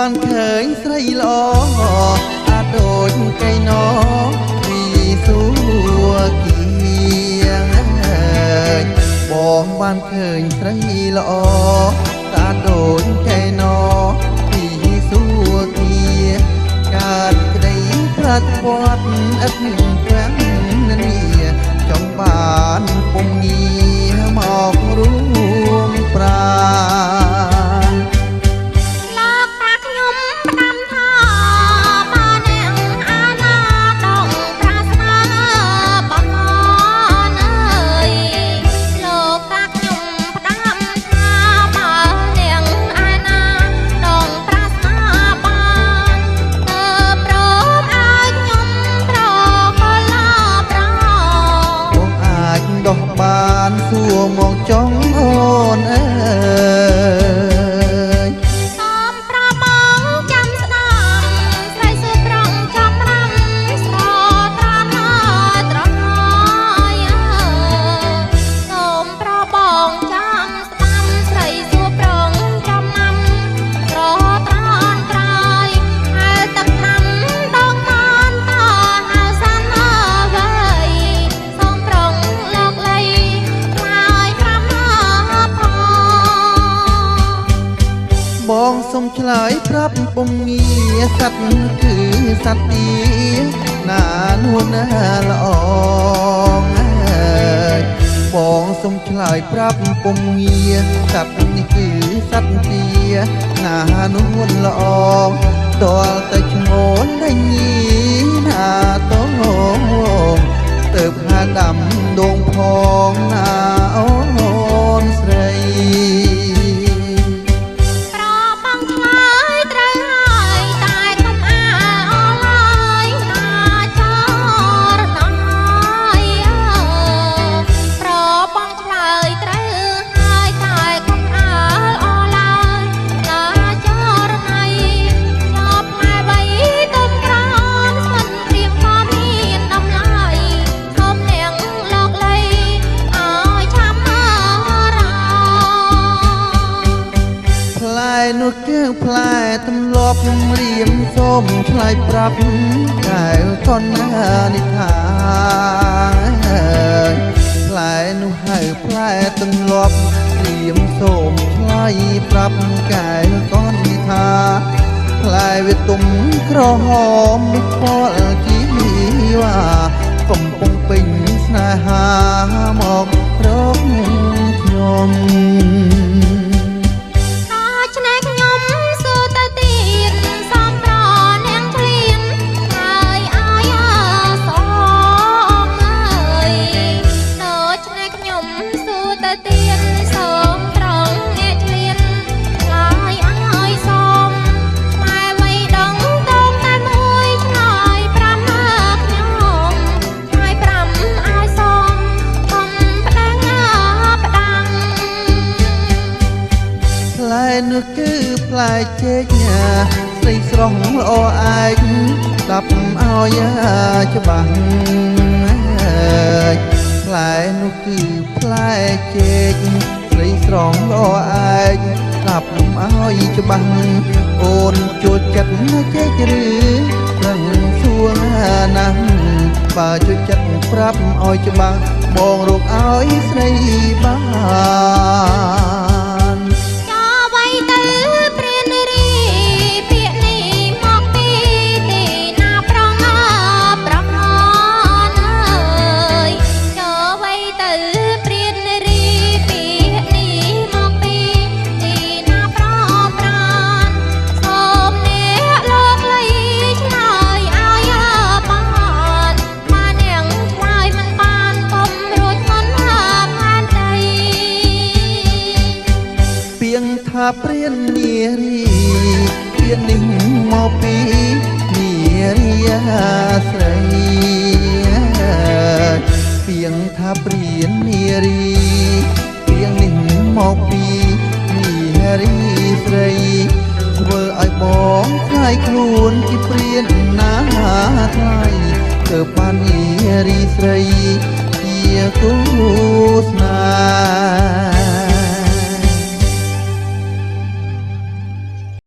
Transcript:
បានឃើញស្រីល្អអាចដូចកៃណោពីសួគៀងបងបានឃើញស្រីល្អអាចដូចកៃណោពីសួគៀកើតក្តីប្រាថ្នាឥតប្រាំងនាចង់បានពុំងារមករួមប្រាបានសួរមកចង់អូនអើយសូមប្របងចាំស្ដាប់ស្រីសួរប្រងចាំរំស្រត្រានត្រហើយសូមប្របងចាំស្ដាប់ស្រីសួរប្រងចាំណាំស្រត្រានត្រហើយហើយទឹកណាំដងបានតហៅសានអ្វីសូមប្រងលោកលៃបងសុំឆ្លើយប្រាប់ពុំងារសត្វគឺសត្វទីណានួនណាល្អអើយបងសុំឆ្លើយប្រាប់ពុំងារសត្វនេះគឺសត្វទីណានួនល្អតលតែឈ្មោះដេញណាតងទៅផាដាំដងផងណាអូនស្រីនោះគឺផ្លែទម្លាប់រៀមសូមឆ្លើយប្រាប់កែវកនណានិថាផ្លែនោះហៅផ្លែទម្លាប់រៀមសូមឆ្លើយប្រាប់កែវកននិថាផ្លែវាទុំក្រហមពលជីវ៉ាកំពុងពេញស្នេហាមករកខ្ញុំនោះគឺផ្លែចេកស្រីស្រស់ល្អឯកស្ដាប់ឲ្យច្បាស់ផ្លែនោះគឺផ្លែចេកស្រីស្រស់ល្អឯកស្ដាប់ឲ្យច្បាស់អូនចូលចិត្តចេកឬប្រឹងសួរណាស់បើចូលចិត្តប្រាប់ឲ្យច្បាស់បងរកឲ្យស្រីបានថាព្រាននារីព្រាននេះមកពីនារីស្រីពីងថាព្រាននារីពីងនេះមកពីនារីស្រីធ្វើឲ្យបងខ្លាយខ្លួនជាព្រានណាថ្លៃទៅបាននារីស្រីជាគូស្នេហ៍